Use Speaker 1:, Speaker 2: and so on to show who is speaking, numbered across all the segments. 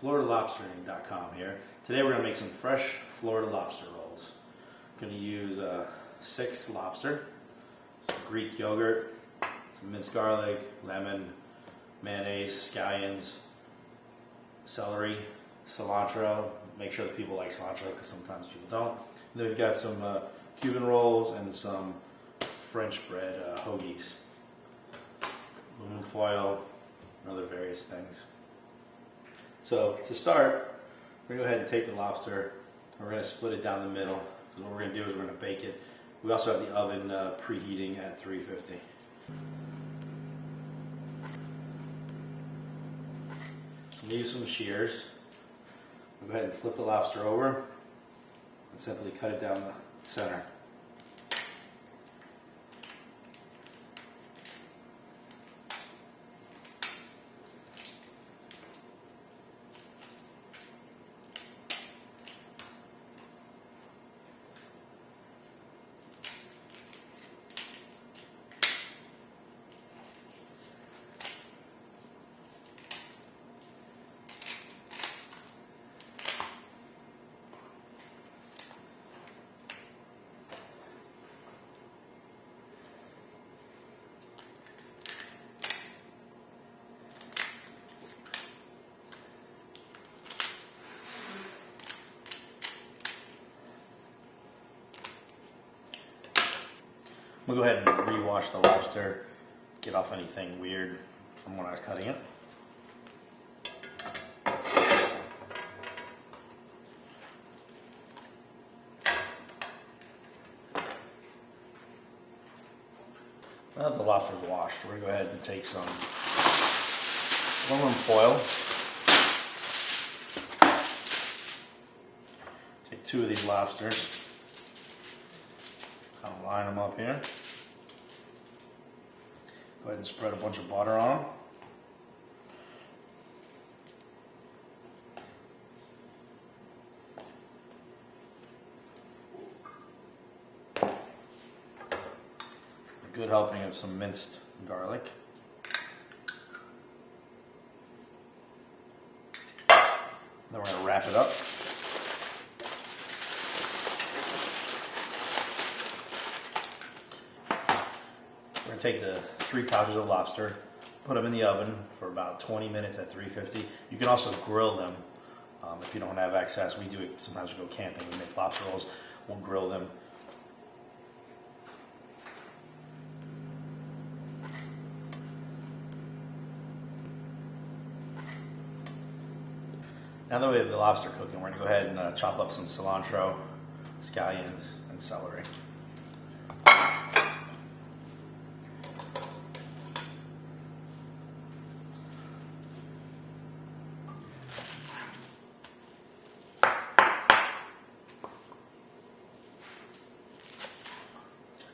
Speaker 1: FloridaLobstering.com here. Today we're going to make some fresh Florida lobster rolls. I'm going to use 6 lobster, some Greek yogurt, some minced garlic, lemon, mayonnaise, scallions, celery, cilantro. Make sure that people like cilantro because sometimes people don't. And then we've got some Cuban rolls and some French bread hoagies, aluminum foil, and other various things. So to start, we're going to go ahead and take the lobster and we're going to split it down the middle. Because what we're going to do is we're going to bake it. We also have the oven preheating at 350. I'm going to use some shears. We'll go ahead and flip the lobster over and simply cut it down the center. I'm going to go ahead and rewash the lobster, get off anything weird from when I was cutting it. Now that the lobster's washed, we're going to go ahead and take some aluminum foil. Take 2 of these lobsters. I'll line them up here. Go ahead and spread a bunch of butter on them. A good helping of some minced garlic. Then we're going to wrap it up. We're going to take the 3 pouches of lobster, put them in the oven for about 20 minutes at 350. You can also grill them if you don't have access. We do it sometimes. We go camping, we make lobster rolls, we'll grill them. Now that we have the lobster cooking, we're going to go ahead and chop up some cilantro, scallions, and celery.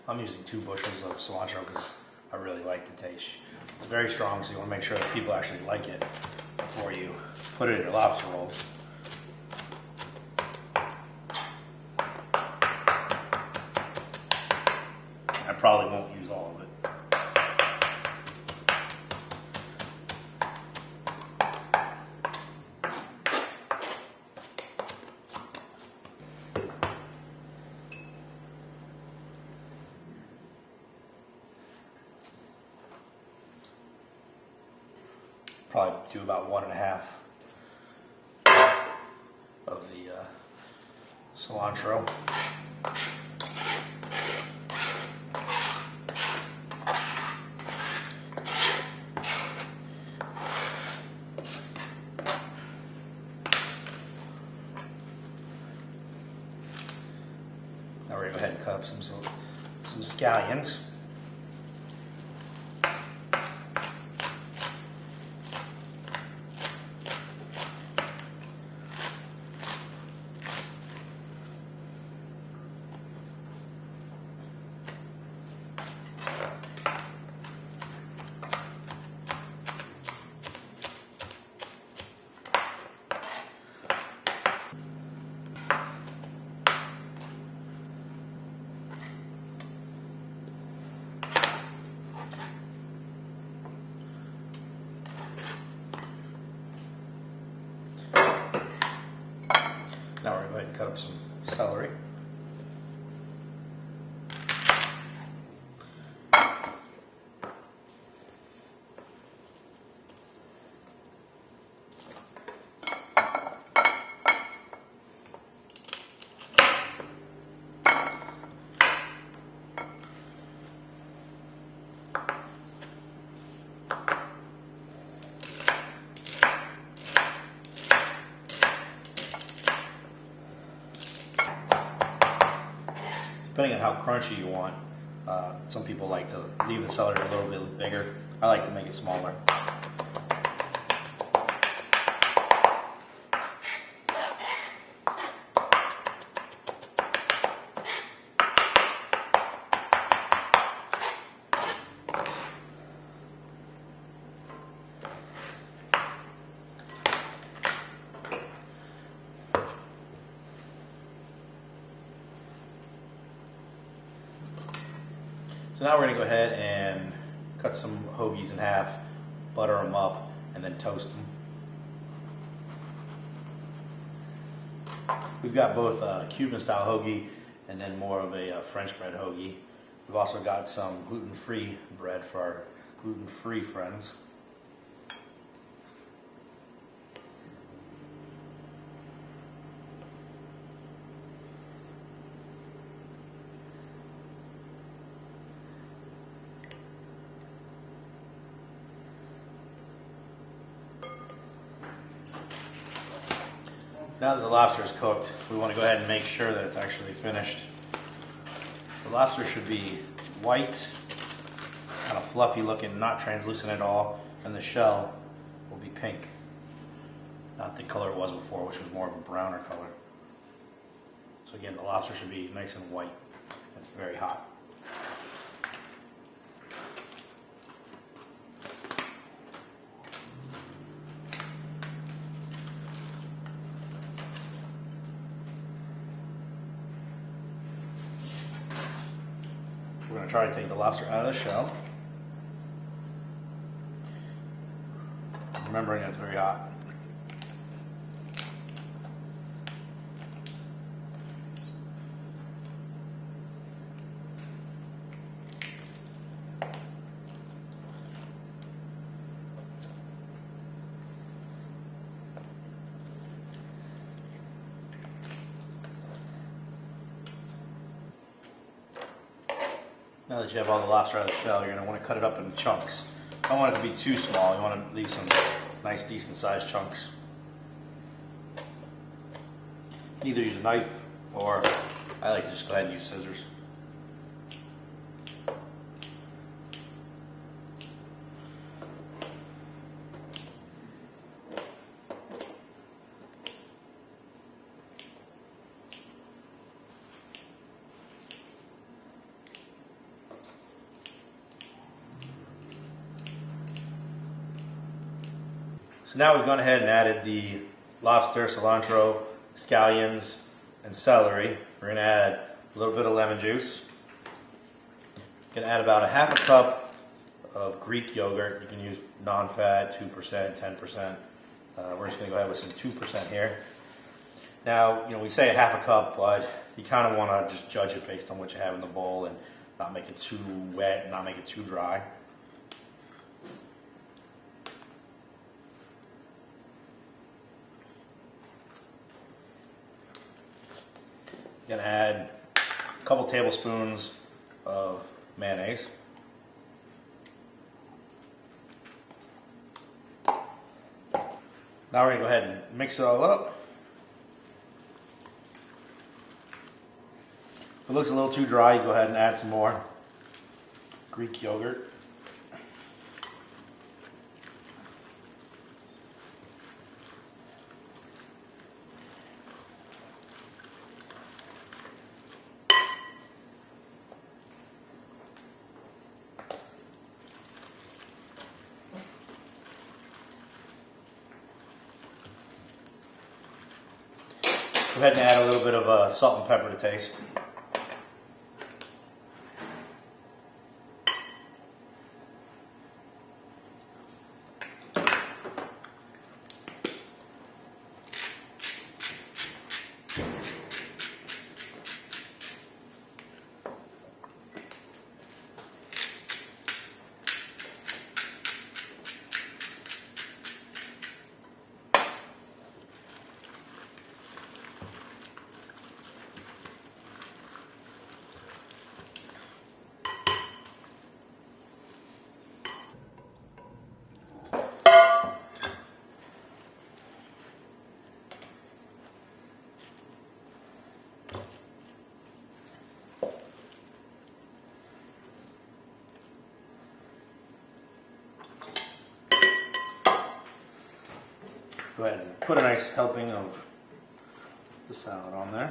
Speaker 1: I'm using 2 bushels of cilantro because I really like the taste. It's very strong, so you want to make sure that people actually like it before you put it in your lobster rolls. I probably won't use all of it. Probably do about 1.5 of the cilantro. Now we're going to go ahead and cut up some scallions. depending on how crunchy you want. Some people like to leave the celery a little bit bigger. I like to make it smaller. So now we're going to go ahead and cut some hoagies in half, butter them up, and then toast them. We've got both a Cuban style hoagie and then more of a French bread hoagie. We've also got some gluten-free bread for our gluten-free friends. Now that the lobster is cooked, we want to go ahead and make sure that it's actually finished. The lobster should be white, kind of fluffy looking, not translucent at all, and the shell will be pink. Not the color it was before, which was more of a browner color. So again, the lobster should be nice and white. It's very hot. We're going to try to take the lobster out of the shell. Remembering it's very hot. Now that you have all the lobster out of the shell, you're going to want to cut it up in chunks. You don't want it to be too small. You want to leave some nice, decent sized chunks. You can either use a knife, or I like to just go ahead and use scissors. So now we've gone ahead and added the lobster, cilantro, scallions, and celery. We're going to add a little bit of lemon juice. We're going to add about a half a cup of Greek yogurt. You can use non-fat, 2%, 10%. We're just going to go ahead with some 2% here. Now, we say a half a cup, but you kind of want to just judge it based on what you have in the bowl and not make it too wet and not make it too dry. Going to add a couple tablespoons of mayonnaise. Now we're going to go ahead and mix it all up. If it looks a little too dry, you go ahead and add some more Greek yogurt. Go ahead and add a little bit of salt and pepper to taste. Go ahead and put a nice helping of the salad on there.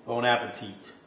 Speaker 1: Bon appetit.